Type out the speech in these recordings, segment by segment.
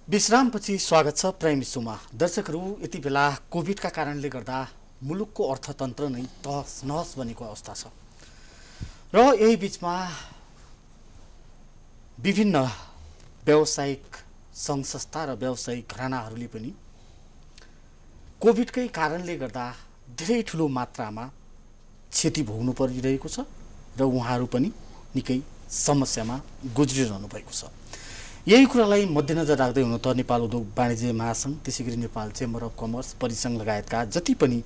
विश्रामपछि स्वागत छ प्राइम इस्युमा। दर्शकहरू, यति बेला कोभिडका कारणले गर्दा मुलुकको अर्थतन्त्र नै तहस नहस बनेको अवस्था छ र यही बिचमा विभिन्न व्यावसायिक सङ्घ संस्था र व्यावसायिक घरानाहरूले पनि कोभिडकै कारणले गर्दा धेरै ठुलो मात्रामा क्षति भोग्नु परिरहेको छ र उहाँहरू पनि निकै समस्यामा गुज्रिरहनु भएको छ। यही कुरालाई मध्यनजर राख्दै हुनु त नेपाल उद्योग वाणिज्य महासङ्घ, त्यसैगरी नेपाल चेम्बर अफ कमर्स, परिसङ्घ लगायतका जति पनि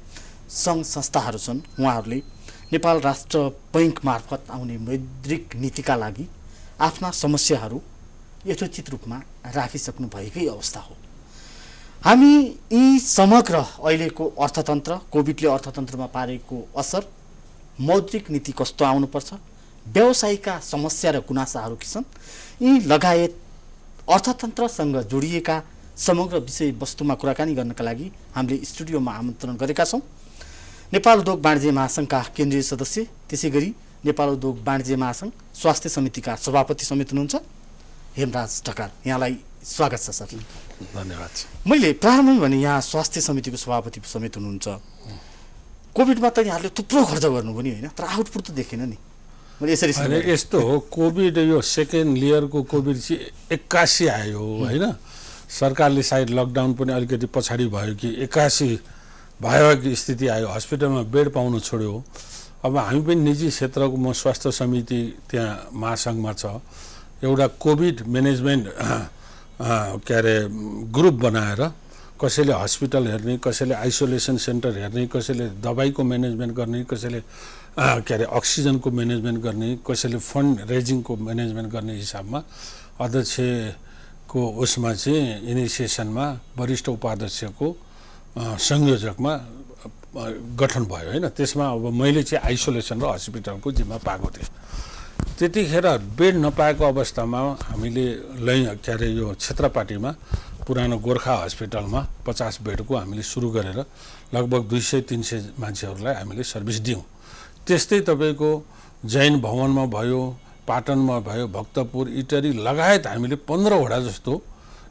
सङ्घ संस्थाहरू छन् उहाँहरूले नेपाल राष्ट्र बैङ्क मार्फत आउने मौद्रिक नीतिका लागि आफ्ना समस्याहरू यथोचित रूपमा राखिसक्नु भएकै अवस्था हो। हामी यी समग्र अहिलेको अर्थतन्त्र, कोभिडले अर्थतन्त्रमा पारेको असर, मौद्रिक नीति कस्तो आउनुपर्छ, व्यवसायिका समस्या र गुनासाहरू के छन्, यी लगायत अर्थतन्त्रसँग जोडिएका समग्र विषयवस्तुमा कुराकानी गर्नका लागि हामीले स्टुडियोमा आमन्त्रण गरेका छौँ नेपाल उद्योग वाणिज्य महासङ्घका केन्द्रीय सदस्य, त्यसैगरी नेपाल उद्योग वाणिज्य महासङ्घ स्वास्थ्य समितिका सभापति समेत हुनुहुन्छ हेमराज ढकाल। यहाँलाई स्वागत छ सर। धन्यवाद। मैले प्रारम्भमै भने यहाँ स्वास्थ्य समितिको सभापति समेत हुनुहुन्छ। कोभिडमा त यहाँले थुप्रो खर्च गर्नुभयो नि, होइन? तर आउटपुट त देखेन नि। यस्तो हो, कोभिड यो सेकेन्ड लेयरको कोभिड चाहिँ 81 आयो होइन। सरकारले सायद लकडाउन पनि अलिकति पछाडि भयो कि 81 भयावह स्थिति आयो, हस्पिटलमा बेड पाउनु छोड्यो। अब हामी पनि निजी क्षेत्रको म स्वास्थ्य समिति त्यहाँ महासङ्घमा छ, एउटा कोभिड म्यानेजमेन्ट ग्रुप बनाएर कसैले हस्पिटल हेर्ने, कसैले आइसोलेसन सेन्टर हेर्ने, कसैले दबाईको म्यानेजमेन्ट गर्ने, कसैले अक्सिजनको म्यानेजमेन्ट गर्ने, कसैले फन्ड रेजिङको म्यानेजमेन्ट गर्ने हिसाबमा अध्यक्षको उसमा चाहिँ इनिसिएसनमा वरिष्ठ उपाध्यक्षको संयोजकमा गठन भयो होइन। त्यसमा अब मैले चाहिँ आइसोलेसन र हस्पिटलको जिम्मा पाएको थिएँ। त्यतिखेर बेड नपाएको अवस्थामा हामीले यो क्षेत्रपाटीमा पुरानो गोर्खा हस्पिटलमा 50 बेडको हामीले सुरु गरेर लगभग 200-300 मान्छेहरूलाई हामीले सर्भिस दियौँ। त्यस्तै तपाईँको जैन भवनमा भयो, पाटनमा भयो, भक्तपुर, इटरी लगायत हामीले 15वटा जस्तो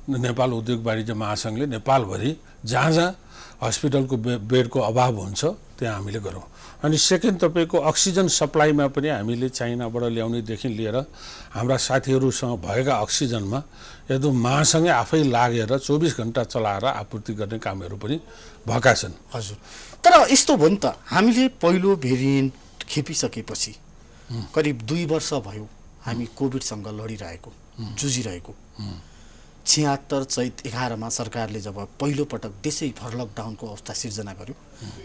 नेपाल उद्योग वाणिज्य महासङ्घले नेपालभरि जहाँ जहाँ हस्पिटलको बेडको अभाव हुन्छ त्यहाँ हामीले गरौँ। अनि सेकेन्ड तपाईँको अक्सिजन सप्लाईमा पनि हामीले चाइनाबाट ल्याउनेदेखि लिएर हाम्रा साथीहरूसँग भएका अक्सिजनमा एकदम महासँगै आफै लागेर 24 घण्टा चलाएर आपूर्ति गर्ने कामहरू पनि भएका छन्। हजुर, तर यस्तो भयो नि त, हामीले पहिलो भेरिएन्ट खेपिसकेपछि करिब 2 वर्ष भयो हामी कोभिडसँग लडिरहेको, जुझिरहेको। 76 चैत 11मा सरकारले जब पहिलोपटक देशैभर लकडाउनको अवस्था सिर्जना गर्यो,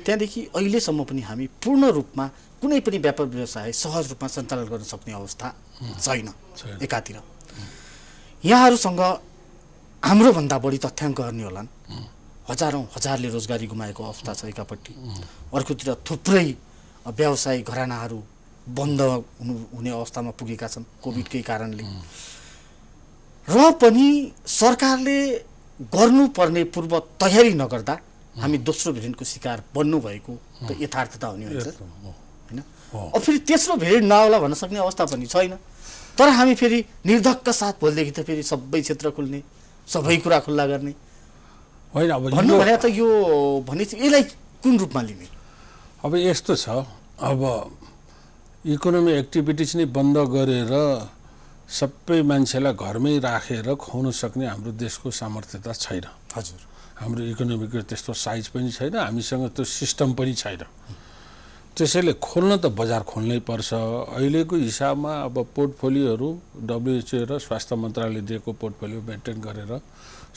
त्यहाँदेखि अहिलेसम्म पनि हामी पूर्ण रूपमा कुनै पनि व्यापार व्यवसाय सहज रूपमा सञ्चालन गर्न सक्ने अवस्था छैन। एकातिर यहाँहरूसँग हाम्रोभन्दा बढी तथ्याङ्क गर्ने होलान्। हजारले रोजगारी गुमाएको अवस्था छ एकापट्टि, अर्कोतिर थुप्रै व्यवसाय घरानाहरू बन्द हुने अवस्थामा पुगेका छन् कोभिडकै कारणले। र पनि सरकारले गर्नुपर्ने पूर्व तयारी नगर्दा हामी दोस्रो भेरिएन्टको शिकार बन्नु भएको त यथार्थता हुने हुन्छ होइन। अब फेरि तेस्रो भेरिएन्ट नआउला भन्न सक्ने अवस्था पनि छैन। तर हामी फेरि निर्धक्क साथ भोलिदेखि त फेरि सबै क्षेत्र खुल्ने, सबै कुरा खुल्ला गर्ने होइन। अब भन्नु भने त यो भने यसलाई कुन रूपमा लिने? अब यस्तो छ, अब इकोनोमी एक्टिभिटिज नै बन्द गरेर सबै मान्छेलाई घरमै राखेर खुवाउन सक्ने हाम्रो देशको सामर्थ्यता छैन। हजुर, हाम्रो इकोनोमीको त्यस्तो साइज पनि छैन, हामीसँग त्यो सिस्टम पनि छैन। त्यसैले खोल्न त बजार खोल्नै पर्छ। अहिलेको हिसाबमा अब पोर्टफोलियोहरू WHO र स्वास्थ्य मन्त्रालयले दिएको पोर्टफोलियो मेन्टेन गरेर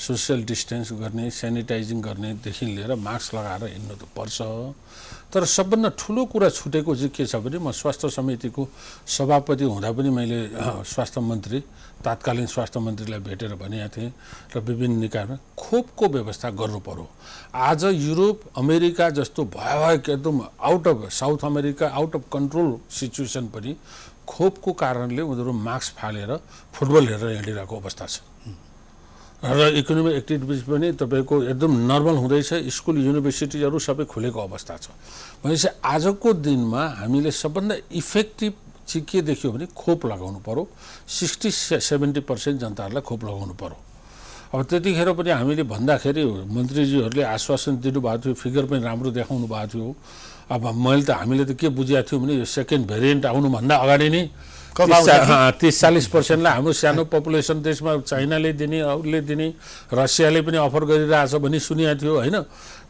सोसियल डिस्टेन्स गर्ने, सेनिटाइजिङ गर्नेदेखि लिएर मास्क लगाएर हिँड्नु त पर्छ। तर सबभन्दा ठुलो कुरा छुटेको चाहिँ के छ भने, म स्वास्थ्य समितिको सभापति हुँदा पनि मैले स्वास्थ्य मन्त्री, तात्कालीन स्वास्थ्य मन्त्रीलाई भेटेर भनेका थिएँ र विभिन्न निकायमा खोपको व्यवस्था गर्नु पर्यो। आज युरोप, अमेरिका जस्तो भयावह एकदम south America out of control situation पनि खोपको कारणले उनीहरू मास्क फालेर फुटबल हेरेर हिँडिरहेको अवस्था छ र इकोनोमिक एक्टिभिटिज पनि तपाईँको एकदम नर्मल हुँदैछ। स्कुल युनिभर्सिटीहरू सबै खुलेको अवस्था छ। भनेपछि आजको दिनमा हामीले सबभन्दा इफेक्टिभ चाहिँ के देखियो भने खोप लगाउनु पर्यो। 60-70% जनताहरूलाई खोप लगाउनु पर्यो। अब त्यतिखेर पनि हामीले भन्दाखेरि मन्त्रीजीहरूले आश्वासन दिनुभएको थियो, फिगर पनि राम्रो देखाउनु भएको थियो। अब मैले त हामीले त के बुझेको थियौँ भने यो सेकेन्ड भेरिएन्ट आउनुभन्दा अगाडि नै 30-40%लाई हाम्रो सानो पपुलेसन देशमा चाइनाले दिने, अरूले दिने, रसियाले पनि अफर गरिरहेछ भन्ने सुनेको थियो होइन।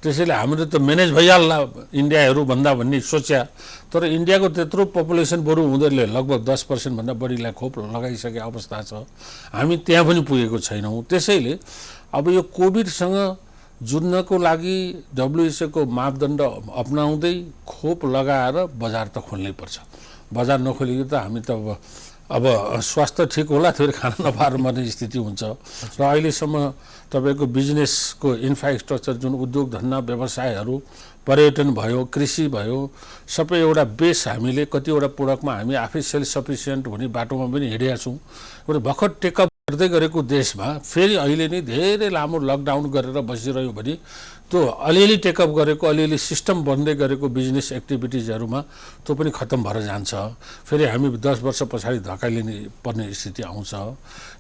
त्यसैले हाम्रो त म्यानेज भइहाल्ला इन्डियाहरू भन्दा भन्ने सोच्या, तर इन्डियाको त्यत्रो पपुलेसन बरु उनीहरूले लगभग 10% भन्दा बढीलाई खोप लगाइसकेको अवस्था छ। हामी त्यहाँ पनि पुगेको छैनौँ। त्यसैले अब यो कोभिडसँग जुझ्नको लागि WHO को मापदण्ड अपनाउँदै खोप लगाएर बजार त खोल्नै पर्छ। बजार नखोलिकन त हामी त अब स्वास्थ्य ठिक होला फेरि खाना नपाएर मर्ने स्थिति हुन्छ। र अहिलेसम्म तपाईँको बिजनेसको इन्फ्रास्ट्रक्चर जुन उद्योग धन्दा व्यवसायहरू, पर्यटन भयो, कृषि भयो, सबै एउटा बेस हामीले कतिवटा प्रोडक्टमा हामी आफै सेल्फ सफिसियन्ट हुने बाटोमा पनि हिँडेका छौँ। एउटा भर्खर टेकअप गर्दै गरेको देशमा फेरि अहिले नै धेरै लामो लकडाउन गरेर बसिरह्यो भने त्यो अलिअलि टेकअप गरेको, अलिअलि सिस्टम बन्दै गरेको बिजनेस एक्टिभिटिजहरूमा त्यो पनि खत्तम भएर जान्छ। फेरि हामी 10 वर्ष पछाडि धकालिने पर्ने स्थिति आउँछ।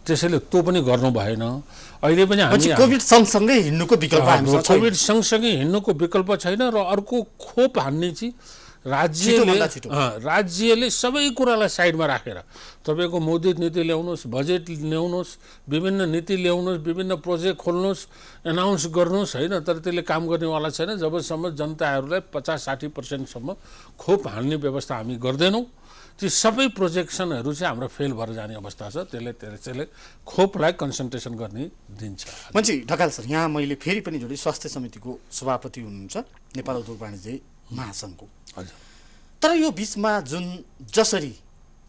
त्यसैले त्यो पनि गर्नु भएन। अहिले पनि हामी कोभिड सँगसँगै हिँड्नुको विकल्प हामीसँग छैन। कोभिड सँगसँगै हिँड्नुको विकल्प छैन। र अर्को खोप हान्ने चाहिँ राज्यले सबै कुरालाई साइडमा राखेर तपाईँको मौद्रिक नीति ल्याउनुहोस्, बजेट ल्याउनुहोस्, विभिन्न नीति ल्याउनुहोस्, विभिन्न प्रोजेक्ट खोल्नुहोस्, एनाउन्स गर्नुहोस् होइन, तर त्यसले काम गर्नेवाला छैन। जबसम्म जनताहरूलाई 50-60%सम्म खोप हाल्ने व्यवस्था हामी गर्दैनौँ, ती सबै प्रोजेक्सनहरू चाहिँ हाम्रो फेल भएर जाने अवस्था छ। त्यसले खोपलाई कन्सन्ट्रेसन गर्ने दिन्छ। मन्छी ढकाल सर, यहाँ मैले फेरि पनि जोडेँ, स्वास्थ्य समितिको सभापति हुनुहुन्छ नेपाल उद्योग वाणिज्य महासङ्घको। तर यो बिचमा जसरी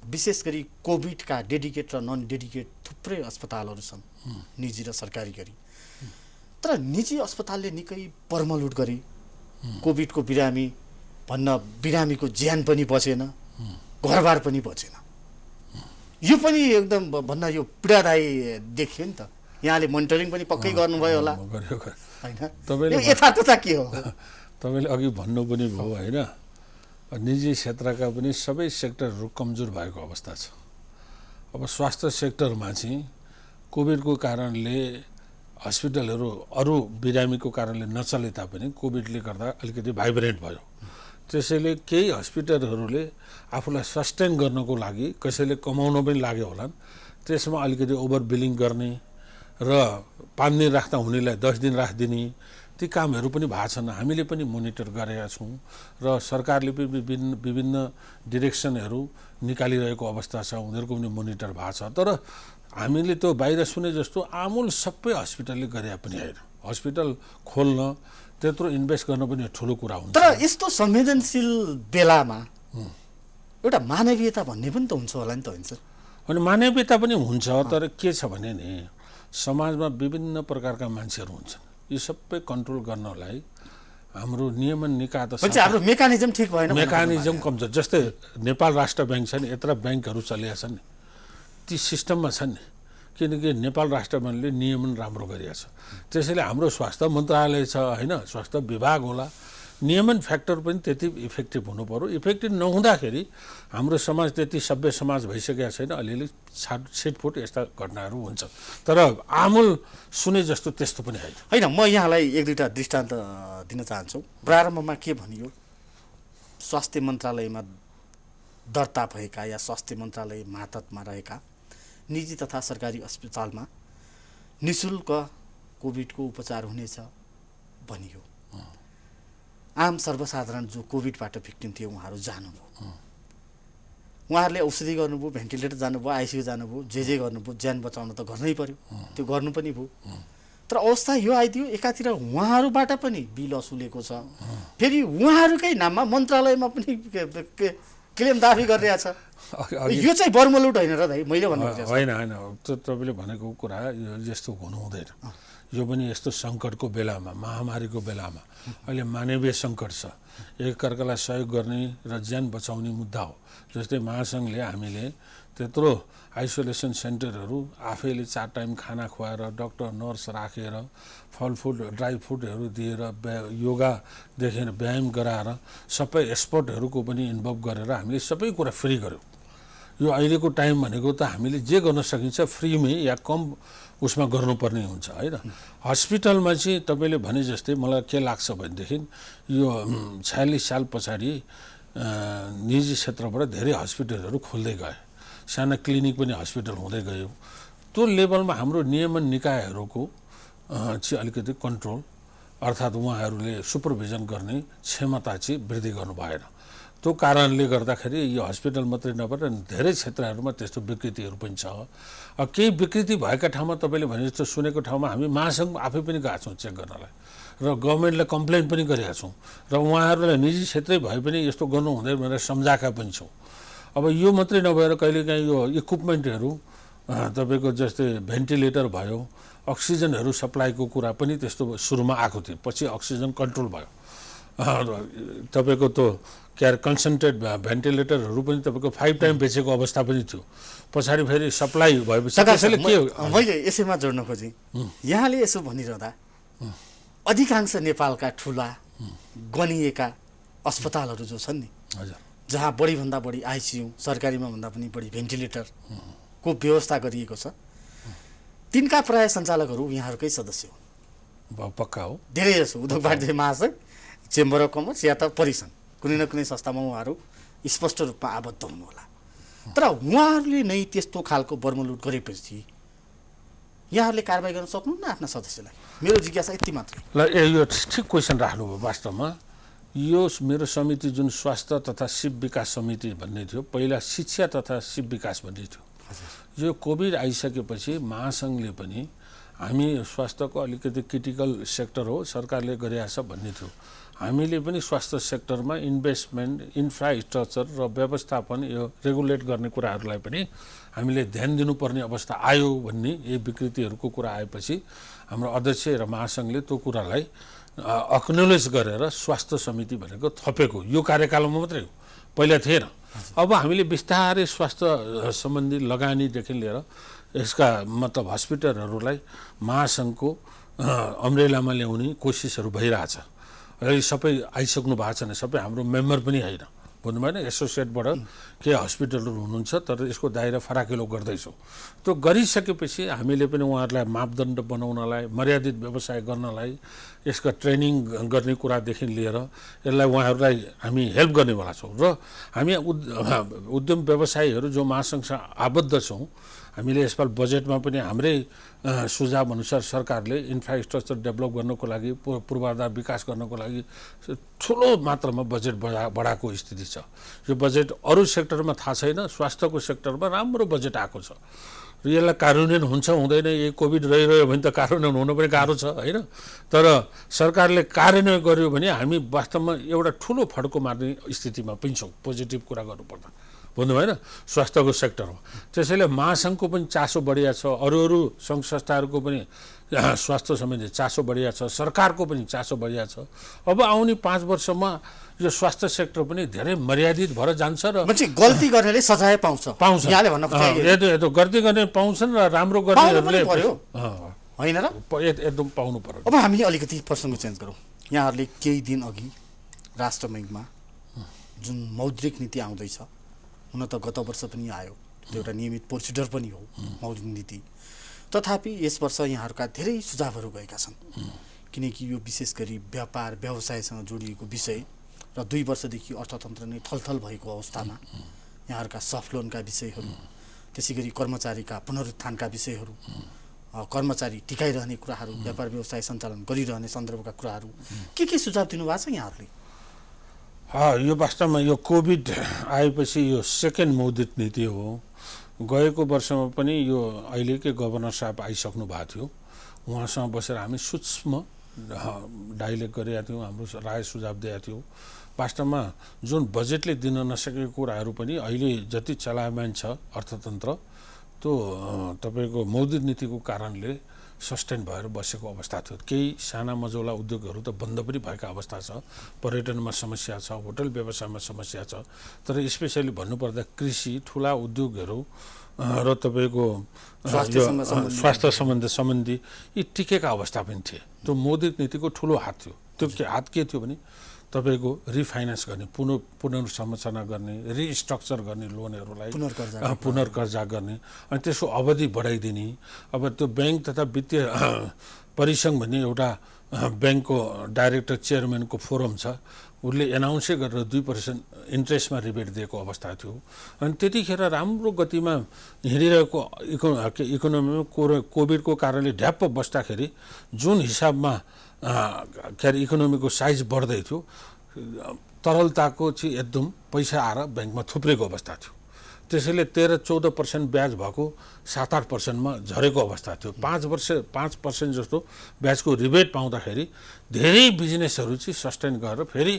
विशेष गरी कोभिडका डेडिकेट र नन डेडिकेट थुप्रै अस्पतालहरू छन्, निजी र सरकारी गरी, तर निजी अस्पतालले निकै पर्मलुट गरे। कोभिडको बिरामीको ज्यान पनि बचेन, घरबार पनि बचेन। यो पनि एकदम भन्न यो पीडादायी देखियो नि त। यहाँले मोनिटरिङ पनि पक्कै गर्नुभयो होला होइन? यथार्थता के हो? तपाईँले अघि भन्नु पनि भयो होइन, निजी क्षेत्रका पनि सबै सेक्टरहरू कमजोर भएको अवस्था छ। अब स्वास्थ्य सेक्टरमा चाहिँ कोभिडको कारणले हस्पिटलहरू अरू बिरामीको कारणले नचले तापनि कोभिडले गर्दा अलिकति भाइब्रेन्ट भयो। त्यसैले केही हस्पिटलहरूले आफूलाई सस्टेन गर्नको लागि कसैले कमाउन पनि लाग्यो होलान्, त्यसमा अलिकति ओभर बिलिङ गर्ने र 5 दिन राख्दा हुनेलाई 10 दिन राखिदिने, ती कामहरू पनि भएको छन्। हामीले पनि मोनिटर गरेका छौँ र सरकारले पनि विभिन्न डिरेक्सनहरू निकालिरहेको अवस्था छ, उनीहरूको पनि मोनिटर भएको छ। तर हामीले त्यो बाहिर सुने जस्तो आमूल सबै हस्पिटलले गरे पनि होइन। हस्पिटल खोल्न त्यत्रो इन्भेस्ट गर्न पनि ठुलो कुरा हुन्छ। तर यस्तो संवेदनशील बेलामा एउटा मानवीयता भन्ने पनि त हुन्छ होला नि त, हुन्छ? अनि मानवीयता पनि हुन्छ, तर के छ भने नि समाजमा विभिन्न प्रकारका मान्छेहरू हुन्छन्। यो सबै कन्ट्रोल गर्नलाई हाम्रो नियमन निकाय हाम्रो मेकानिजम ठिक भएन, मेकानिजम कमजोर। जस्तै नेपाल राष्ट्र ब्याङ्क छ नि, यत्र ब्याङ्कहरू चलेका छन् नि, ती सिस्टममा छन् नि, किनकि नेपाल राष्ट्र ब्याङ्कले नियमन राम्रो गरिएको छ। त्यसैले हाम्रो स्वास्थ्य मन्त्रालय छ होइन, स्वास्थ्य विभाग होला, नियमन फ्याक्टर पनि त्यति इफेक्टिभ हुनु पर्यो। इफेक्टिभ नहुँदाखेरि हाम्रो समाज त्यति सभ्य समाज भइसकेको छैन, अलिअलि छिटफुट यस्ता घटनाहरू हुन्छ। तर आमूल सुने जस्तो त्यस्तो पनि होइन। म यहाँलाई 1-2टा दृष्टान्त दिन चाहन्छु। प्रारम्भमा के भनियो, स्वास्थ्य मन्त्रालयमा दर्ता भएका या स्वास्थ्य मन्त्रालय मातहतमा रहेका निजी तथा सरकारी अस्पतालमा निःशुल्क कोभिडको उपचार हुनेछ भनियो। आम सर्वसाधारण जो कोभिडबाट भिक्टिम थिए उहाँहरू जानुभयो, उहाँहरूले औषधि गर्नुभयो, भेन्टिलेटर जानुभयो, आइसियु जानुभयो, जे गर्नुभयो, ज्यान बचाउन त गर्नै पर्यो, त्यो गर्नु पनि भयो। तर अवस्था यो आइदियो, एकातिर उहाँहरूबाट पनि बिल असुलेको छ, फेरि उहाँहरूकै नाममा मन्त्रालयमा पनि क्लेम दाबी गरिरहेको छ। यो चाहिँ बर्मलुट होइन र दाइ? मैले भन्नु होइन, तपाईँले भनेको कुरा यस्तो हुनु हुँदैन। यो पनि यस्तो सङ्कटको बेलामा, महामारीको बेलामा अहिले मानवीय सङ्कट छ, एकअर्कालाई सहयोग गर्ने र ज्यान बचाउने मुद्दा हो। जस्तै महासङ्घले हामीले त्यत्रो आइसोलेसन सेन्टरहरू आफैले 4 टाइम खाना खुवाएर, डक्टर नर्स राखेर, फलफुल ड्राई फ्रुटहरू दिएर, योगादेखि व्यायाम गराएर, सबै एक्सपर्टहरूको पनि इन्भल्भ गरेर हामीले सबै कुरा फ्री गऱ्यौँ। यो अहिलेको टाइम भनेको त हामीले जे गर्न सकिन्छ फ्रीमै या कम उसमा गर्नुपर्ने हुन्छ होइन। हस्पिटलमा चाहिँ तपाईँले भने जस्तै मलाई के लाग्छ भनेदेखि यो 46 साल पछाडि निजी क्षेत्रबाट धेरै हस्पिटलहरू खोल्दै गए, साना क्लिनिक पनि हस्पिटल हुँदै गयो। त्यो लेभलमा हाम्रो नियमन निकायहरूको चाहिँ अलिकति कन्ट्रोल अर्थात् उहाँहरूले सुपरभिजन गर्ने क्षमता चाहिँ वृद्धि गर्नु भएन। त्यो कारणले गर्दाखेरि यो हस्पिटल मात्रै नभएर धेरै क्षेत्रहरूमा त्यस्तो विकृतिहरू पनि छ। केही विकृति भएका ठाउँमा तपाईँले भने जस्तो सुनेको ठाउँमा हामी महासङ्घ आफै पनि गएका छौँ चेक गर्नलाई र गभर्मेन्टलाई कम्प्लेन पनि गरेका छौँ र उहाँहरूलाई निजी क्षेत्रै भए पनि यस्तो गर्नु हुँदैन भनेर सम्झाएका पनि छौँ। अब यो मात्रै नभएर कहिलेकाहीँ यो इक्विपमेन्टहरू तपाईँको जस्तै भेन्टिलेटर भयो, अक्सिजनहरू सप्लाईको कुरा पनि त्यस्तो सुरुमा आएको थियो, पछि अक्सिजन कन्ट्रोल भयो। तपाईँको त्यो के अरे कन्सन्ट्रेट भेन्टिलेटरहरू पनि तपाईँको 5 टाइम बेचेको अवस्था पनि थियो, पछाडि फेरि सप्लाई भएपछि त्यसैले के मैले यसैमा जोड्न खोजेँ। यहाँले यसो भनिरहँदा अधिकांश नेपालका ठुला गनिएका अस्पतालहरू जो छन् नि, हजुर, जहाँ बढीभन्दा बढी आइसियु, सरकारीमा भन्दा पनि बढी भेन्टिलेटरको व्यवस्था गरिएको छ, तिनका प्राय सञ्चालकहरू यहाँहरूकै सदस्य हो। पक्का हो। धेरै जसो उद्योग वाणिज्य महासङ्घ, चेम्बर अफ कमर्स या त परिसङ्घ, कुनै न कुनै संस्थामा उहाँहरू स्पष्ट रूपमा आबद्ध हुनुहोला। तर उहाँहरूले नै त्यस्तो खालको बर्मलुट गरेपछि यहाँहरूले कारबाही गर्न सक्नुहुन्न आफ्ना सदस्यलाई? मेरो जिज्ञासा यति मात्रै। ल यो ठिक क्वेसन राख्नुभयो। वास्तवमा यो मेरो समिति जुन स्वास्थ्य तथा शिव विकास समिति भन्ने थियो, पहिला शिक्षा तथा शिव विकास भन्ने थियो। यो कोभिड आइसकेपछि महासङ्घले पनि हामी स्वास्थ्यको अलिकति क्रिटिकल सेक्टर हो, सरकारले गरेको छ भन्ने थियो। हामीले पनि स्वास्थ्य सेक्टरमा इन्भेस्टमेन्ट, इन्फ्रास्ट्रक्चर र व्यवस्थापन यो रेगुलेट गर्ने कुराहरूलाई पनि हामीले ध्यान दिनुपर्ने अवस्था आयो भन्ने यी विकृतिहरूको कुरा आएपछि हाम्रो अध्यक्ष र महासङ्घले त्यो कुरालाई अक्नोलेज गरेर स्वास्थ्य समिति भनेको थपेको यो कार्यकालमा मात्रै हो, पहिला थिएन। अब हामीले बिस्तारै स्वास्थ्य सम्बन्धी लगानीदेखि लिएर यसका मतलब हस्पिटलहरूलाई महासङ्घको अम्ब्रेलामा ल्याउने कोसिसहरू भइरहेछ। र यी सबै आइसक्नु भएको छैन, सबै हाम्रो मेम्बर पनि होइन, बुझ्नु भएन। एसोसिएटबाट के हस्पिटलहरू हुनुहुन्छ तर यसको दायरा फराकिलो गर्दैछौँ। त्यो गरिसकेपछि हामीले पनि उहाँहरूलाई मापदण्ड बनाउनलाई, मर्यादित व्यवसाय गर्नलाई, यसका ट्रेनिङ गर्ने कुरादेखि लिएर यसलाई उहाँहरूलाई हामी हेल्प गर्नेवाला छौँ। र हामी उद्यम व्यवसायीहरू जो महासङ्घसँग आबद्ध छौँ, हामीले यसपाल बजेटमा पनि हाम्रै सुझाव अनुसार सरकारले इन्फ्रास्ट्रक्चर डेभलप गर्नको लागि, पूर्वाधार विकास गर्नको लागि ठुलो मात्रामा बजेट बढाएको स्थिति छ। यो बजेट अरू सेक्टरमा थाहा छैन, स्वास्थ्यको सेक्टरमा राम्रो बजेट आएको छ। र यसलाई कार्यान्वयन हुन्छ हुँदैन, यही कोभिड रहिरह्यो भने त कार्यान्वयन हुनु पनि गाह्रो छ होइन। तर सरकारले कार्यान्वयन गर्यो भने हामी वास्तवमा एउटा ठुलो फड्को मार्ने स्थितिमा पनि छौँ, पोजिटिभ कुरा गर्नुपर्दा, बुझ्नु भएन, स्वास्थ्यको सेक्टरमा। त्यसैले महासङ्घको पनि चासो बढिया छ, अरू सङ्घ संस्थाहरूको पनि स्वास्थ्य सम्बन्धी चासो बढिया छ, सरकारको पनि चासो बढिया छ। अब आउने 5 वर्षमा यो स्वास्थ्य सेक्टर पनि धेरै मर्यादित भएर जान्छ र गल्ती गर्नेले सजाय पाउँछ। यहाँले भन्न खोजेको गल्ती गर्ने पाउँछन् र राम्रो गर्नेहरूले होइन र एकदम पाउनु पर्यो। अब हामी अलिकति प्रसङ्ग चेन्ज गरौँ। यहाँहरूले केही दिन अघि राष्ट्र बैङ्कमा जुन मौद्रिक नीति आउँदैछ, हुन त गत वर्ष पनि आयो, त्यो एउटा नियमित प्रोसिडर पनि हो मौद्रिक नीति, तथापि यस वर्ष यहाँहरूका धेरै सुझावहरू गएका छन्। किनकि यो विशेष गरी व्यापार व्यवसायसँग जोडिएको विषय र 2 वर्षदेखि अर्थतन्त्र नै थलथल भएको अवस्थामा यहाँहरूका सफ्ट लोनका विषयहरू, त्यसै गरी कर्मचारीका पुनरुत्थानका विषयहरू, कर्मचारी टिकाइरहने कुराहरू, व्यापार व्यवसाय सञ्चालन गरिरहने सन्दर्भका कुराहरू के सुझाव दिनुभएको छ यहाँहरूले? यो वास्तवमा यो कोभिड आएपछि यो सेकेन्ड मौद्रिक नीति हो। गएको वर्षमा पनि यो अहिलेकै गभर्नर साहब आइसक्नु भएको थियो, उहाँसँग बसेर हामी सूक्ष्म डाइलेक्ट गरेका थियौँ, हाम्रो राय सुझाव दिएका थियौँ। वास्तवमा जुन बजेटले दिन नसकेको कुराहरू पनि अहिले जति चलायमान छ अर्थतन्त्र, त्यो तपाईँको मौद्रिक नीतिको कारणले सस्टेन भएर बसेको अवस्था थियो। केही साना मझौला उद्योगहरू त बन्द पनि भएका अवस्था छ, पर्यटनमा समस्या छ, होटल व्यवसायमा समस्या छ। तर स्पेसली भन्नुपर्दा कृषि, ठुला उद्योगहरू र तपाईँको स्वास्थ्य सम्बन्धी यी टिकेका अवस्था पनि थिए। त्यो मौद्रिक नीतिको ठुलो हात थियो। त्यो हात के थियो भने तपाईँको रिफाइनेन्स गर्ने पुनर्संरचना गर्ने रिस्ट्रक्चर गर्ने लोनहरूलाई पुनर्कर्जा गर्ने अनि त्यसको अवधि बढाइदिने। अब त्यो ब्याङ्क तथा वित्तीय परिसङ्घ भन्ने एउटा ब्याङ्कको डाइरेक्टर चेयरम्यानको फोरम छ, उसले एनाउन्सै गरेर 2% इन्ट्रेस्टमा रिबेट दिएको अवस्था थियो। अनि त्यतिखेर राम्रो गतिमा हिँडिरहेको इकोनोमीमा कोभिडको कारणले ढ्याप्प बस्दाखेरि जुन हिसाबमा के अरे इकोनोमीको साइज बढ्दै थियो, तरलताको चाहिँ एकदम पैसा आएर ब्याङ्कमा थुप्रेको अवस्था थियो। त्यसैले 13-14% ब्याज भएको 7-8%मा झरेको अवस्था थियो। 5% जस्तो ब्याजको रिबेट पाउँदाखेरि धेरै बिजनेसहरू चाहिँ सस्टेन गरेर फेरि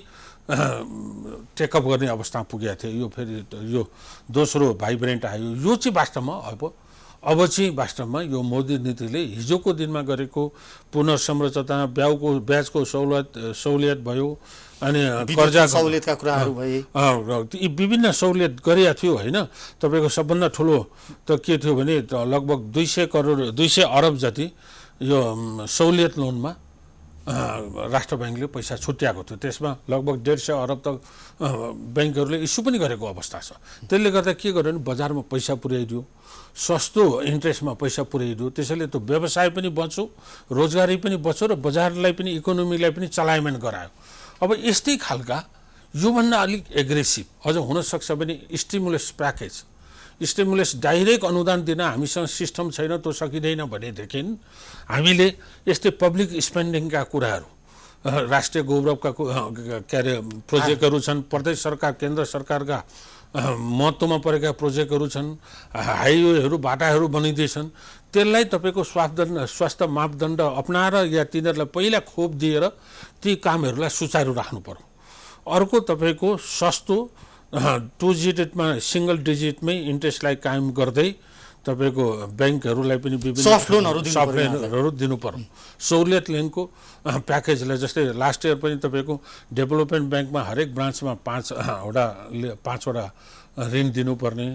टेकअप गर्ने अवस्थामा पुगेका थिए। यो फेरि यो दोस्रो भाइब्रेन्ट आयो। यो चाहिँ वास्तवमा अब चाहिँ वास्तवमा यो मोदी नीतिले हिजोको दिनमा गरेको पुनर्संरचना, ब्याजको सहुलियत भयो, अनि कर्जा सहुलियतका कुराहरू भए, यी विभिन्न सहुलियत गरिएको थियो होइन। तपाईँको सबभन्दा ठुलो त के थियो भने लगभग 200 अरब जति यो सहुलियत लोनमा राष्ट्र ब्याङ्कले पैसा छुट्याएको थियो। त्यसमा लगभग 150 अरब त ब्याङ्कहरूले इस्यु पनि गरेको अवस्था छ। त्यसले गर्दा के गर्यो भने बजारमा पैसा पुर्याइदियो, सस्तो इन्ट्रेस्टमा पैसा पुर्याइदियो। त्यसैले त्यो व्यवसाय पनि बच्यो, रोजगारी पनि बच्यो र बजारलाई पनि इकोनोमीलाई पनि चलायमान गरायो। अब यस्तै खालका योभन्दा अलिक एग्रेसिभ अझ हुनसक्छ भने स्टिमुलस डाइरेक्ट अनुदान दिन हामीसँग सिस्टम छैन, त्यो सकिँदैन भनेदेखि हामीले यस्तै पब्लिक स्पेन्डिङका कुराहरू, राष्ट्रिय गौरवका के अरे प्रोजेक्टहरू छन्, प्रदेश सरकार केन्द्र सरकारका महत्त्वमा परेका प्रोजेक्टहरू छन्, हाइवेहरू बाटाहरू बनिँदैछन्, त्यसलाई तपाईँको स्वास्थ्य मापदण्ड अपनाएर या तिनीहरूलाई पहिला खोप दिएर ती कामहरूलाई सुचारू राख्नु पर्यो। अर्को तपाईँको सस्तो 2 डिजिटमा सिंगल डिजिटमै इन्ट्रेस्टलाई कायम गर्दै तपाईँको ब्याङ्कहरूलाई पनि विभिन्न सफ्ट लोनहरू दिनु पर्यो। सहुलियत लिनको प्याकेजलाई जस्तै लास्ट इयर पनि तपाईँको डेभलपमेन्ट ब्याङ्कमा हरेक ब्रान्चमा 5वटा ऋण दिनुपर्ने,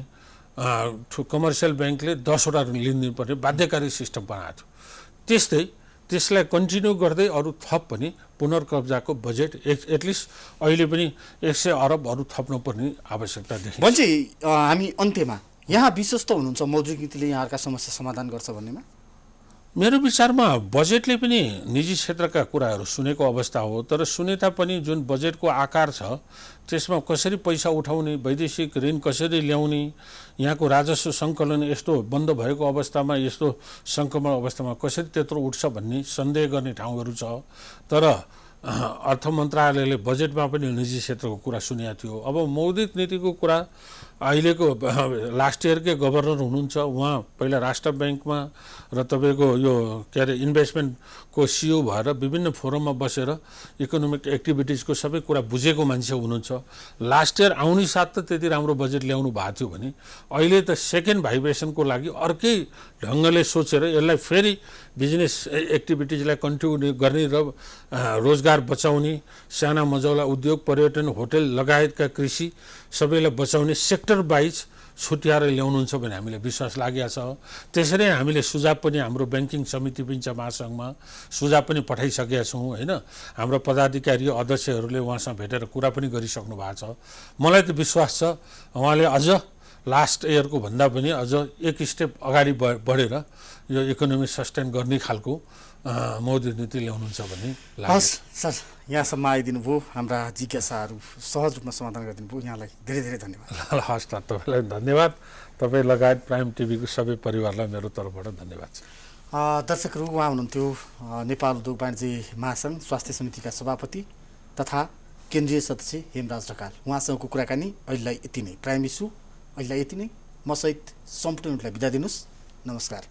कमर्सियल ब्याङ्कले 10वटा ऋण दिनुपर्ने बाध्यकारी सिस्टम बनाएको थियो। त्यसलाई कन्टिन्यू गर्दै अरू थप पनि पुनर्कब्जाको बजेट एटलिस्ट अहिले पनि 100 अरब अरू थप्नुपर्ने आवश्यकता देखिन्छ। भन्छ हामी अन्त्यमा यहाँ विश्वस्त हुनुहुन्छ मौद्रिक नीतिले यहाँहरूका समस्या समाधान गर्छ भन्नेमा? मेरो विचारमा बजेटले पनि निजी क्षेत्रका कुराहरू सुनेको अवस्था हो, तर सुने तापनि जुन बजेटको आकार छ त्यसमा कसरी पैसा उठाउने, वैदेशिक ऋण कसरी ल्याउने, यहाँको राजस्व सङ्कलन यस्तो बन्द भएको अवस्थामा, यस्तो सङ्क्रमण अवस्थामा कसरी त्यत्रो उठ्छ भन्ने सन्देह गर्ने ठाउँहरू छ। तर अर्थ मन्त्रालयले बजेटमा पनि निजी क्षेत्रको कुरा सुनेको थियो। अब मौद्रिक नीतिको कुरा अहिलेको लास्ट इयरकै गभर्नर हुनुहुन्छ, उहाँ पहिला राष्ट्र ब्याङ्कमा र तपाईँको यो के अरे इन्भेस्टमेन्टको सिइओ भएर विभिन्न फोरममा बसेर इकोनोमिक एक्टिभिटिजको सबै कुरा बुझेको मान्छे हुनुहुन्छ। लास्ट इयर आउने साथ त त्यति राम्रो बजेट ल्याउनु भएको थियो भने अहिले त सेकेन्ड भाइब्रेसनको लागि अर्कै ढङ्गले सोचेर यसलाई फेरि बिजनेस एक्टिभिटिजलाई कन्टिन्यू गर्ने र रोजगार बचाउने, साना मझौला उद्योग, पर्यटन, होटल लगायतका कृषि सबैलाई बचाउने सेक्टर वाइज छुट्याएर ल्याउनुहुन्छ भने हामीलाई विश्वास लागेको छ। त्यसरी हामीले सुझाव पनि हाम्रो ब्याङ्किङ समिति पनि छ महासङ्घमा, सुझाव पनि पठाइसकेका छौँ होइन। हाम्रो पदाधिकारी अध्यक्षहरूले उहाँसँग भेटेर कुरा पनि गरिसक्नु भएको छ। मलाई त विश्वास छ उहाँले अझ लास्ट इयरको भन्दा पनि अझ एक स्टेप अगाडि बढेर यो इकोनोमी सस्टेन गर्ने खालको मौद्रिक नीति ल्याउनुहुन्छ भन्ने लाग्छ। हस् सर, यहाँसम्म आइदिनु भयो, हाम्रा जिज्ञासाहरू सहज रूपमा समाधान गरिदिनु भयो, यहाँलाई धेरै धेरै धन्यवाद। हस् त, तपाईँलाई धन्यवाद। तपाईँ लगायत प्राइम टिभीको सबै परिवारलाई मेरो तर्फबाट धन्यवाद छ। दर्शकहरू, उहाँ हुनुहुन्थ्यो नेपाल उद्योग वाणिज्य महासङ्घ स्वास्थ्य समितिका सभापति तथा केन्द्रीय सदस्य हेमराज ढकाल। उहाँसँगको कुराकानी अहिलेलाई यति नै। प्राइम इस्यु अहिलेलाई यति नै। म सहित सम्पूर्ण युनिटलाई बिदा दिनुहोस्। नमस्कार।